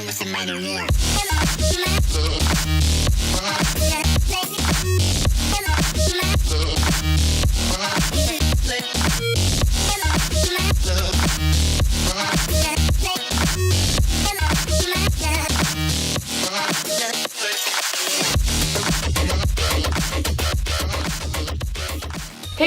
Hey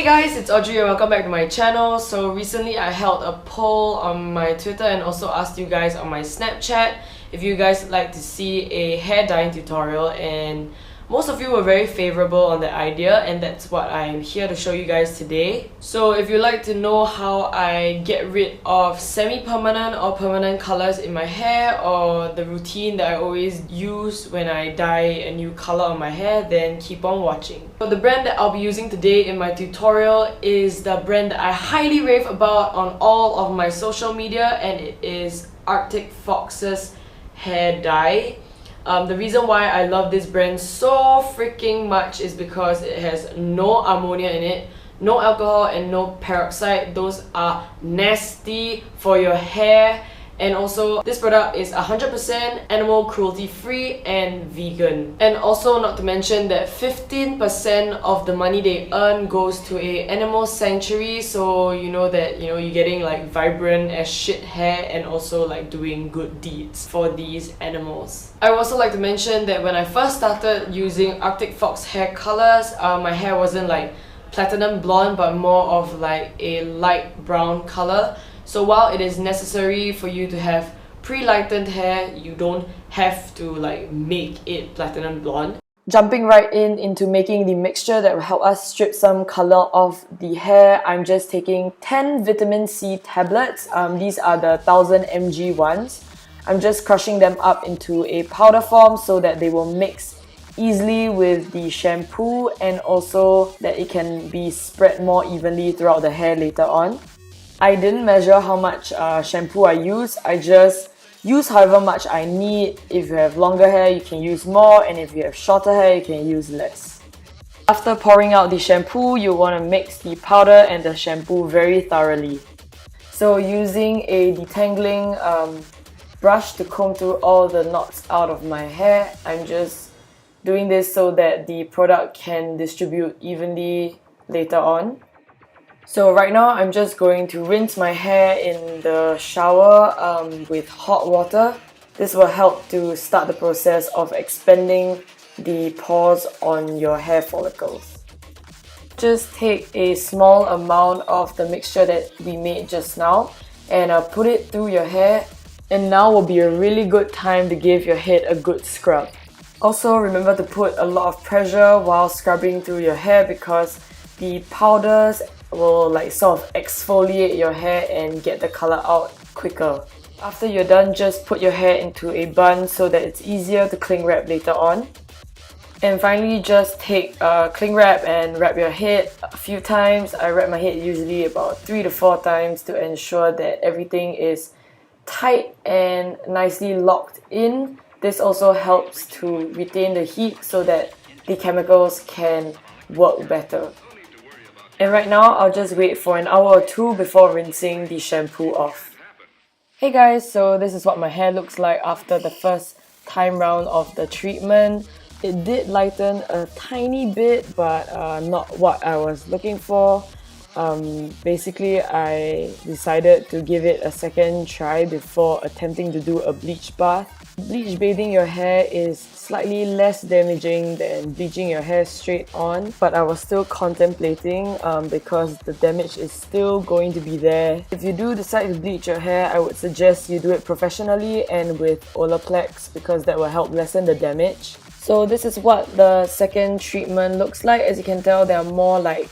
guys, it's Audrey and welcome back to my channel. So recently I held a poll on my Twitter and also asked you guys on my Snapchat if you guys would like to see a hair dyeing tutorial, and most of you were very favorable on the idea, and that's what I'm here to show you guys today. So if you'd like to know how I get rid of semi-permanent or permanent colors in my hair, or the routine that I always use when I dye a new color on my hair, then keep on watching. So the brand that I'll be using today in my tutorial is the brand that I highly rave about on all of my social media, and it is Arctic Fox's hair dye. The reason why I love this brand so freaking much is because it has no ammonia in it, no alcohol and no peroxide. Those are nasty for your hair. And also, this product is 100% animal cruelty free and vegan. And also, not to mention that 15% of the money they earn goes to a animal sanctuary, so you know that you're getting like vibrant as shit hair and also like doing good deeds for these animals. I would also like to mention that when I first started using Arctic Fox hair colors, my hair wasn't like platinum blonde but more of like a light brown color. So while it is necessary for you to have pre-lightened hair, you don't have to like make it platinum blonde. Jumping right into making the mixture that will help us strip some color off the hair, I'm just taking 10 vitamin C tablets. These are the 1000 mg ones. I'm just crushing them up into a powder form so that they will mix easily with the shampoo, and also that it can be spread more evenly throughout the hair later on. I didn't measure how much shampoo I use. I just use however much I need. If you have longer hair, you can use more, and if you have shorter hair, you can use less. After pouring out the shampoo, you want to mix the powder and the shampoo very thoroughly. So using a detangling brush to comb through all the knots out of my hair, I'm just doing this so that the product can distribute evenly later on. So right now I'm just going to rinse my hair in the shower with hot water. This will help to start the process of expanding the pores on your hair follicles. Just take a small amount of the mixture that we made just now and put it through your hair, and now will be a really good time to give your head a good scrub. Also remember to put a lot of pressure while scrubbing through your hair, because the powders will like sort of exfoliate your hair and get the color out quicker. After you're done, just put your hair into a bun so that it's easier to cling wrap later on. And finally, just take a cling wrap and wrap your head a few times. I wrap my head usually about 3 to 4 times to ensure that everything is tight and nicely locked in. This also helps to retain the heat so that the chemicals can work better. And right now, I'll just wait for an hour or 2 before rinsing the shampoo off. Hey guys, so this is what my hair looks like after the first time round of the treatment. It did lighten a tiny bit, but not what I was looking for. Basically, I decided to give it a second try before attempting to do a bleach bath. Bleach bathing your hair is slightly less damaging than bleaching your hair straight on, but I was still contemplating because the damage is still going to be there. If you do decide to bleach your hair, I would suggest you do it professionally and with Olaplex, because that will help lessen the damage. So this is what the second treatment looks like. As you can tell, there are more like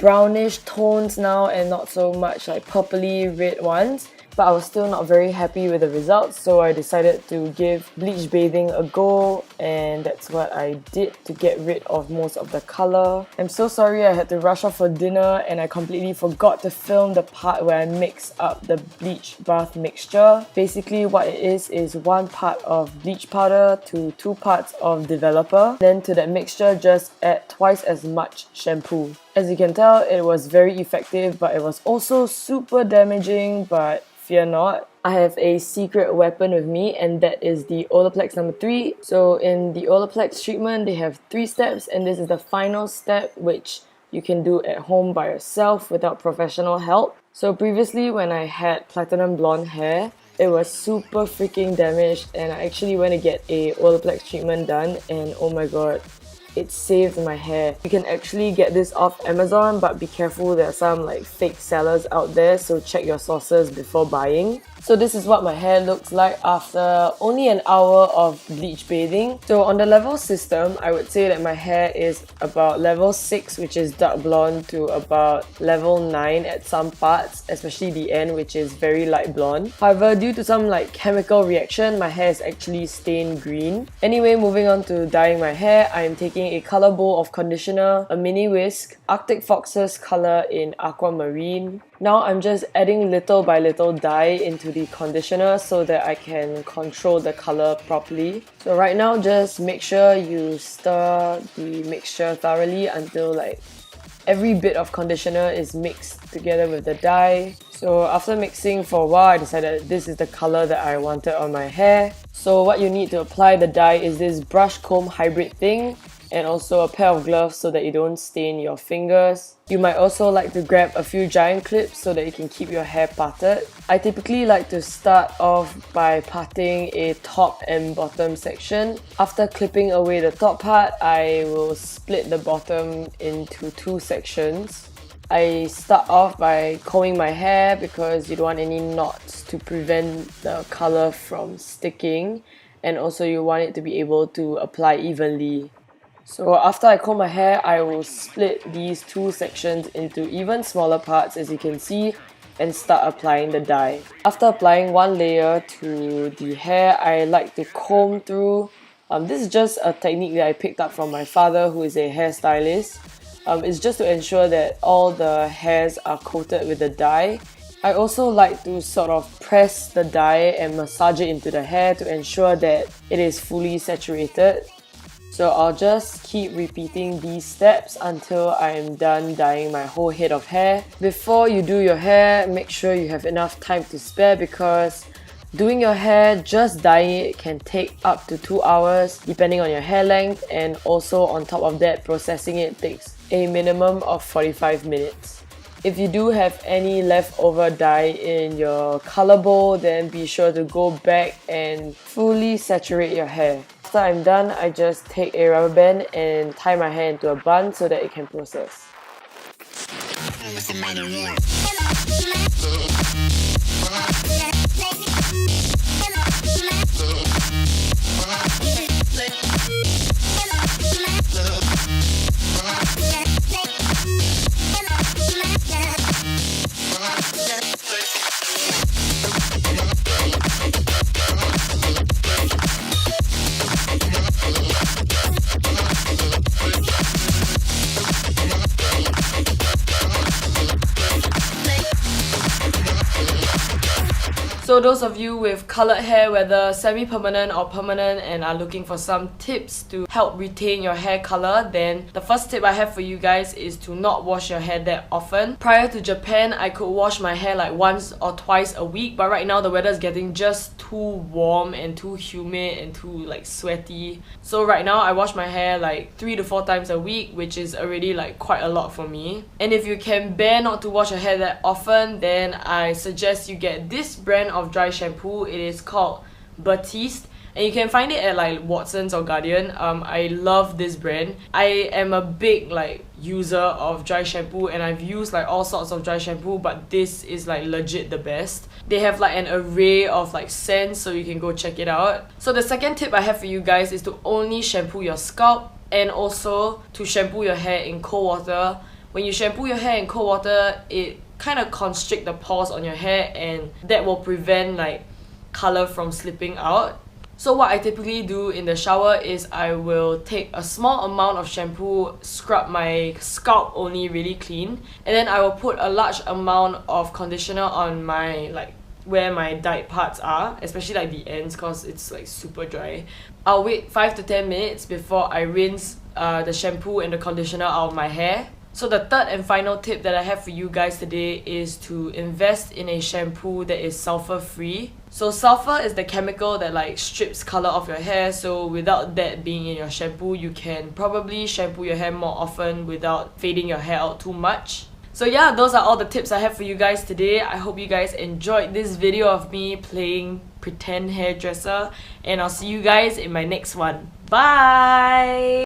brownish tones now and not so much like purpley red ones. But I was still not very happy with the results, so I decided to give bleach bathing a go, and that's what I did to get rid of most of the color. I'm so sorry I had to rush off for dinner and I completely forgot to film the part where I mix up the bleach bath mixture. Basically what it is 1 part of bleach powder to 2 parts of developer. Then to that mixture, just add twice as much shampoo. As you can tell, it was very effective, but it was also super damaging, but fear not, I have a secret weapon with me, and that is the Olaplex number 3. So in the Olaplex treatment, they have 3 steps, and this is the final step, which you can do at home by yourself without professional help. So previously, when I had platinum blonde hair, it was super freaking damaged, and I actually went to get a Olaplex treatment done, and oh my god, it saved my hair. You can actually get this off Amazon, but be careful, there are some like fake sellers out there, so check your sources before buying. So this is what my hair looks like after only an hour of bleach bathing. So on the level system, I would say that my hair is about level 6, which is dark blonde, to about level 9 at some parts, especially the end, which is very light blonde. However, due to some like chemical reaction, my hair is actually stained green. Anyway, moving on to dyeing my hair, I am taking a color bowl of conditioner, a mini whisk, Arctic Fox's color in aquamarine. Now I'm just adding little by little dye into the conditioner so that I can control the color properly. So right now, just make sure you stir the mixture thoroughly until like every bit of conditioner is mixed together with the dye. So after mixing for a while, I decided this is the color that I wanted on my hair. So what you need to apply the dye is this brush comb hybrid thing, and also a pair of gloves so that you don't stain your fingers. You might also like to grab a few giant clips so that you can keep your hair parted. I typically like to start off by parting a top and bottom section. After clipping away the top part, I will split the bottom into 2 sections. I start off by combing my hair because you don't want any knots to prevent the color from sticking, and also you want it to be able to apply evenly. So after I comb my hair, I will split these 2 sections into even smaller parts, as you can see, and start applying the dye. After applying 1 layer to the hair, I like to comb through. This is just a technique that I picked up from my father, who is a hairstylist. It's just to ensure that all the hairs are coated with the dye. I also like to sort of press the dye and massage it into the hair to ensure that it is fully saturated. So I'll just keep repeating these steps until I'm done dyeing my whole head of hair. Before you do your hair, make sure you have enough time to spare, because doing your hair, just dyeing it, can take up to 2 hours depending on your hair length, and also on top of that, processing it takes a minimum of 45 minutes. If you do have any leftover dye in your color bowl, then be sure to go back and fully saturate your hair. After I'm done, I just take a rubber band and tie my hair into a bun so that it can process. So those of you with colored hair, whether semi-permanent or permanent, and are looking for some tips to help retain your hair color, then the first tip I have for you guys is to not wash your hair that often. Prior to Japan, I could wash my hair like once or twice a week, but right now the weather is getting just too warm and too humid and too like sweaty. So right now I wash my hair like 3 to 4 times a week, which is already like quite a lot for me. And if you can bear not to wash your hair that often, then I suggest you get this brand of dry shampoo. It is called Batiste, and you can find it at like Watsons or Guardian. I love this brand. I am a big like user of dry shampoo, and I've used like all sorts of dry shampoo, but this is like legit the best. They have like an array of like scents, so you can go check it out. So the second tip I have for you guys is to only shampoo your scalp, and also to shampoo your hair in cold water. When you shampoo your hair in cold water, it kind of constrict the pores on your hair, and that will prevent like color from slipping out. So what I typically do in the shower is I will take a small amount of shampoo, scrub my scalp only really clean, and then I will put a large amount of conditioner on my like where my dyed parts are, especially like the ends, cause it's like super dry. I'll wait 5 to 10 minutes before I rinse the shampoo and the conditioner out of my hair. So the third and final tip that I have for you guys today is to invest in a shampoo that is sulfur free. So sulfur is the chemical that like strips color off your hair, so without that being in your shampoo, you can probably shampoo your hair more often without fading your hair out too much. So yeah, those are all the tips I have for you guys today. I hope you guys enjoyed this video of me playing pretend hairdresser, and I'll see you guys in my next one. Bye!